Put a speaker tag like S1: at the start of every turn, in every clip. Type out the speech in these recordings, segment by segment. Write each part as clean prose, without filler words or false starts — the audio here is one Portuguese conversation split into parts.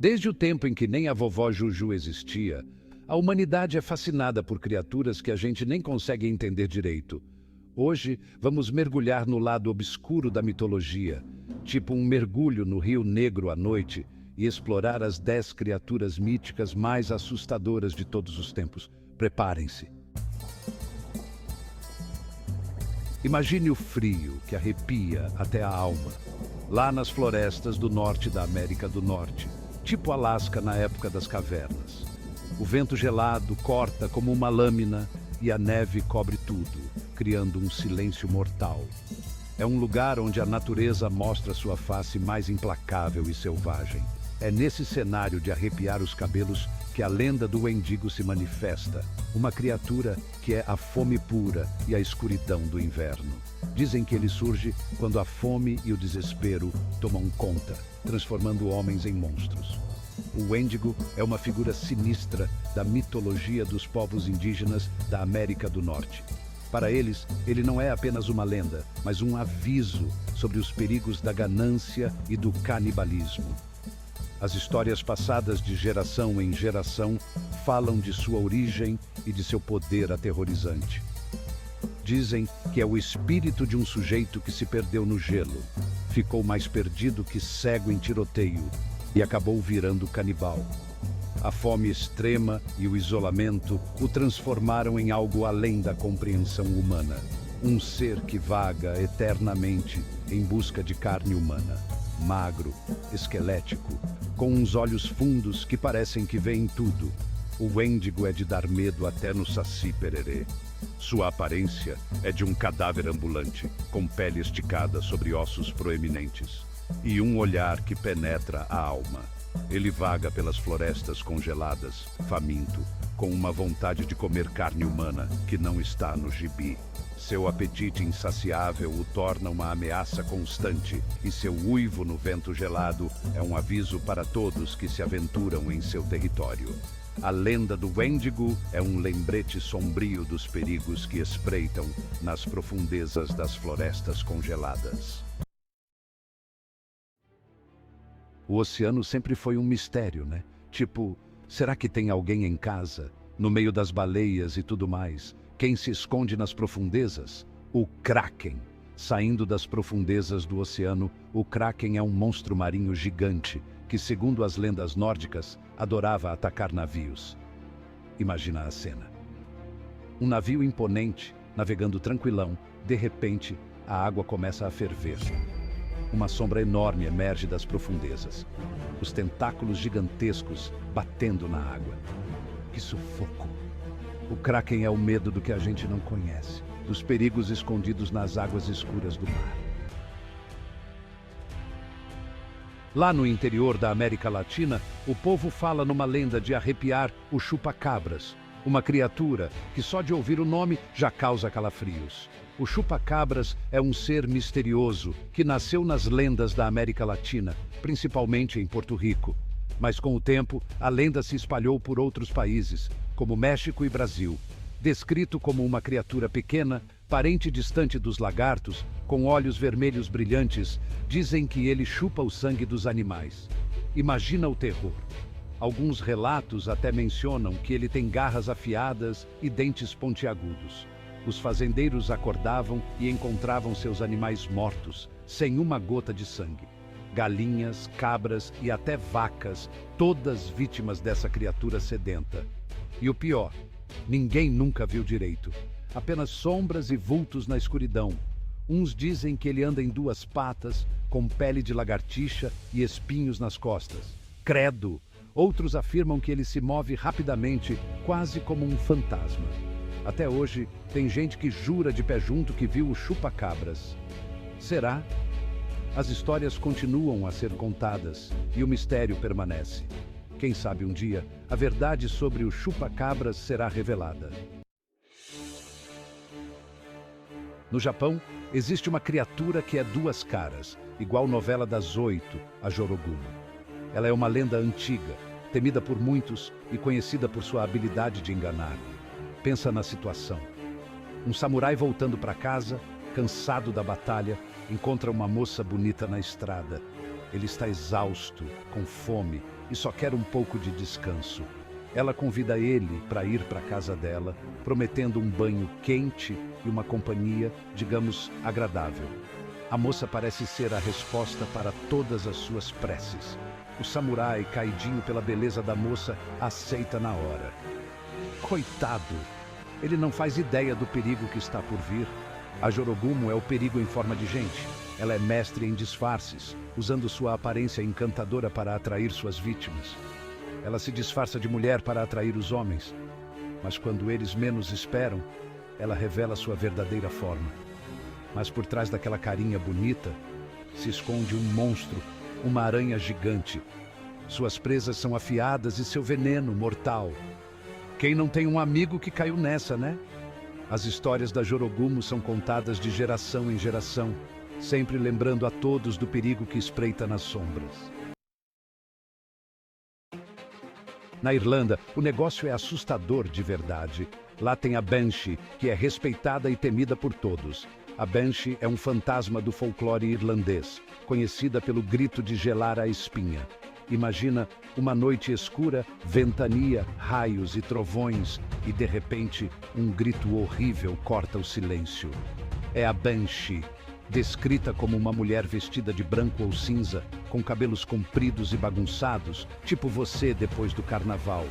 S1: Desde o tempo em que nem a vovó Juju existia, a humanidade é fascinada por criaturas que a gente nem consegue entender direito. Hoje, vamos mergulhar no lado obscuro da mitologia, tipo um mergulho no Rio Negro à noite, e explorar as 10 criaturas míticas mais assustadoras de todos os tempos. Preparem-se. Imagine o frio que arrepia até a alma, lá nas florestas do norte da América do Norte, tipo Alasca na época das cavernas. O vento gelado corta como uma lâmina e a neve cobre tudo, criando um silêncio mortal. É um lugar onde a natureza mostra sua face mais implacável e selvagem. É nesse cenário de arrepiar os cabelos que a lenda do Wendigo se manifesta, uma criatura que é a fome pura e a escuridão do inverno. Dizem que ele surge quando a fome e o desespero tomam conta, transformando homens em monstros. O Wendigo é uma figura sinistra da mitologia dos povos indígenas da América do Norte. Para eles, ele não é apenas uma lenda, mas um aviso sobre os perigos da ganância e do canibalismo. As histórias passadas de geração em geração falam de sua origem e de seu poder aterrorizante. Dizem que é o espírito de um sujeito que se perdeu no gelo, ficou mais perdido que cego em tiroteio e acabou virando canibal. A fome extrema e o isolamento o transformaram em algo além da compreensão humana. Um ser que vaga eternamente em busca de carne humana. Magro, esquelético, com uns olhos fundos que parecem que veem tudo. O Wendigo é de dar medo até no Saci Pererê. Sua aparência é de um cadáver ambulante, com pele esticada sobre ossos proeminentes, e um olhar que penetra a alma. Ele vaga pelas florestas congeladas, faminto, com uma vontade de comer carne humana que não está no gibi. Seu apetite insaciável o torna uma ameaça constante, e seu uivo no vento gelado é um aviso para todos que se aventuram em seu território. A lenda do Wendigo é um lembrete sombrio dos perigos que espreitam nas profundezas das florestas congeladas. O oceano sempre foi um mistério, né? Tipo, será que tem alguém em casa, no meio das baleias e tudo mais? Quem se esconde nas profundezas? O Kraken. Saindo das profundezas do oceano, o Kraken é um monstro marinho gigante que, segundo as lendas nórdicas, adorava atacar navios. Imagina a cena. Um navio imponente, navegando tranquilão, de repente, a água começa a ferver. Uma sombra enorme emerge das profundezas. Os tentáculos gigantescos batendo na água. Que sufoco! O Kraken é o medo do que a gente não conhece, dos perigos escondidos nas águas escuras do mar. Lá no interior da América Latina, o povo fala numa lenda de arrepiar o chupa-cabras, uma criatura que só de ouvir o nome já causa calafrios. O chupa-cabras é um ser misterioso que nasceu nas lendas da América Latina, principalmente em Porto Rico. Mas com o tempo, a lenda se espalhou por outros países, como México e Brasil. Descrito como uma criatura pequena, parente distante dos lagartos, com olhos vermelhos brilhantes, dizem que ele chupa o sangue dos animais. Imagina o terror. Alguns relatos até mencionam que ele tem garras afiadas e dentes pontiagudos. Os fazendeiros acordavam e encontravam seus animais mortos, sem uma gota de sangue. Galinhas, cabras e até vacas, todas vítimas dessa criatura sedenta. E o pior, ninguém nunca viu direito. Apenas sombras e vultos na escuridão. Uns dizem que ele anda em 2 patas, com pele de lagartixa e espinhos nas costas. Credo! Outros afirmam que ele se move rapidamente, quase como um fantasma. Até hoje, tem gente que jura de pé junto que viu o chupa-cabras. Será? As histórias continuam a ser contadas e o mistério permanece. Quem sabe um dia, a verdade sobre o chupa-cabras será revelada. No Japão, existe uma criatura que é 2 caras, igual novela das 8, a Jorogumo. Ela é uma lenda antiga, temida por muitos e conhecida por sua habilidade de enganar. Pensa na situação. Um samurai voltando para casa, cansado da batalha, encontra uma moça bonita na estrada. Ele está exausto, com fome e só quer um pouco de descanso. Ela convida ele para ir para a casa dela, prometendo um banho quente e uma companhia, digamos, agradável. A moça parece ser a resposta para todas as suas preces. O samurai, caidinho pela beleza da moça, aceita na hora. Coitado! Ele não faz ideia do perigo que está por vir. A Jorogumo é o perigo em forma de gente. Ela é mestre em disfarces, usando sua aparência encantadora para atrair suas vítimas. Ela se disfarça de mulher para atrair os homens. Mas quando eles menos esperam, ela revela sua verdadeira forma. Mas por trás daquela carinha bonita, se esconde um monstro, uma aranha gigante. Suas presas são afiadas e seu veneno mortal. Quem não tem um amigo que caiu nessa, né? As histórias da Jorogumo são contadas de geração em geração, sempre lembrando a todos do perigo que espreita nas sombras. Na Irlanda, o negócio é assustador de verdade. Lá tem a Banshee, que é respeitada e temida por todos. A Banshee é um fantasma do folclore irlandês, conhecida pelo grito de gelar a espinha. Imagina uma noite escura, ventania, raios e trovões, e de repente um grito horrível corta o silêncio. É a Banshee, descrita como uma mulher vestida de branco ou cinza, com cabelos compridos e bagunçados, tipo você depois do carnaval.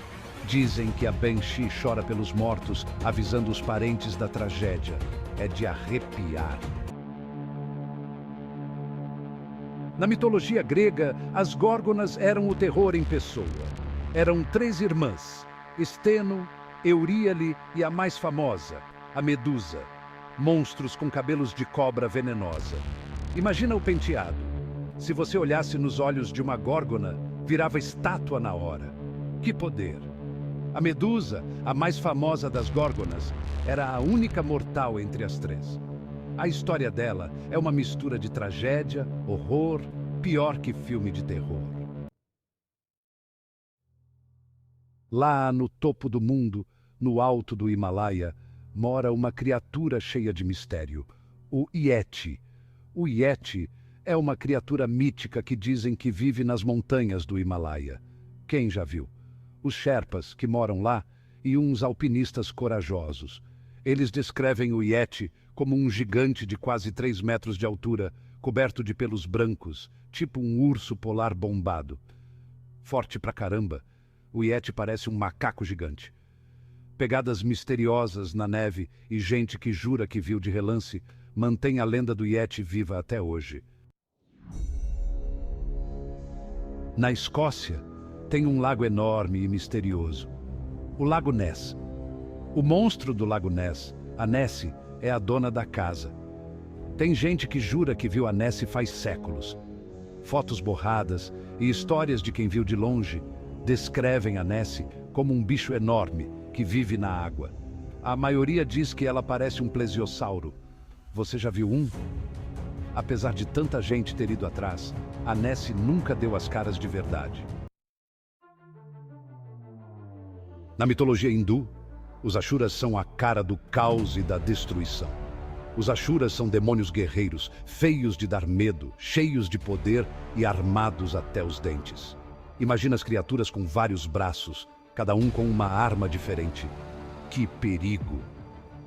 S1: Dizem que a Banshee chora pelos mortos, avisando os parentes da tragédia. É de arrepiar. Na mitologia grega, as górgonas eram o terror em pessoa. Eram 3 irmãs, Esteno, Euríale e a mais famosa, a Medusa. Monstros com cabelos de cobra venenosa. Imagina o penteado. Se você olhasse nos olhos de uma górgona, virava estátua na hora. Que poder! A Medusa, a mais famosa das górgonas, era a única mortal entre as 3. A história dela é uma mistura de tragédia, horror, pior que filme de terror. Lá no topo do mundo, no alto do Himalaia, mora uma criatura cheia de mistério, o Yeti. O Yeti é uma criatura mítica que dizem que vive nas montanhas do Himalaia. Quem já viu? Os Sherpas, que moram lá, e uns alpinistas corajosos. Eles descrevem o Yeti como um gigante de quase 3 metros de altura, coberto de pelos brancos, tipo um urso polar bombado. Forte pra caramba, o Yeti parece um macaco gigante. Pegadas misteriosas na neve e gente que jura que viu de relance, mantém a lenda do Yeti viva até hoje. Na Escócia, tem um lago enorme e misterioso, o Lago Ness. O monstro do Lago Ness, a Nessie, é a dona da casa. Tem gente que jura que viu a Nessie faz séculos. Fotos borradas e histórias de quem viu de longe descrevem a Nessie como um bicho enorme que vive na água. A maioria diz que ela parece um plesiosauro. Você já viu um? Apesar de tanta gente ter ido atrás, a Nessie nunca deu as caras de verdade. Na mitologia hindu, os Ashuras são a cara do caos e da destruição. Os Ashuras são demônios guerreiros, feios de dar medo, cheios de poder e armados até os dentes. Imagina as criaturas com vários braços, cada um com uma arma diferente. Que perigo!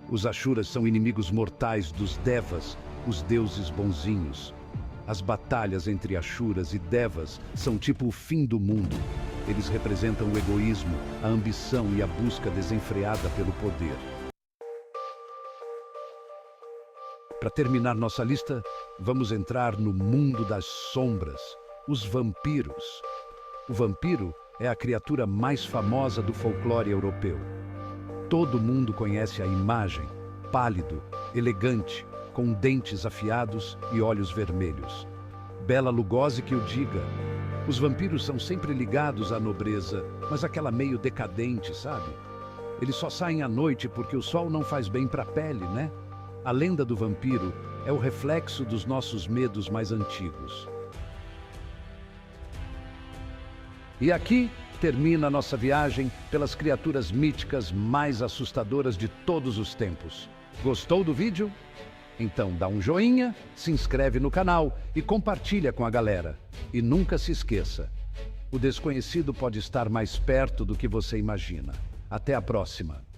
S1: Os Ashuras são inimigos mortais dos Devas, os deuses bonzinhos. As batalhas entre Ashuras e Devas são tipo o fim do mundo. Eles representam o egoísmo, a ambição e a busca desenfreada pelo poder. Para terminar nossa lista, vamos entrar no mundo das sombras, os vampiros. O vampiro é a criatura mais famosa do folclore europeu. Todo mundo conhece a imagem, pálido, elegante, com dentes afiados e olhos vermelhos. Bela Lugosi que o diga. Os vampiros são sempre ligados à nobreza, mas aquela meio decadente, sabe? Eles só saem à noite porque o sol não faz bem para a pele, né? A lenda do vampiro é o reflexo dos nossos medos mais antigos. E aqui termina a nossa viagem pelas criaturas míticas mais assustadoras de todos os tempos. Gostou do vídeo? Então dá um joinha, se inscreve no canal e compartilha com a galera. E nunca se esqueça, o desconhecido pode estar mais perto do que você imagina. Até a próxima!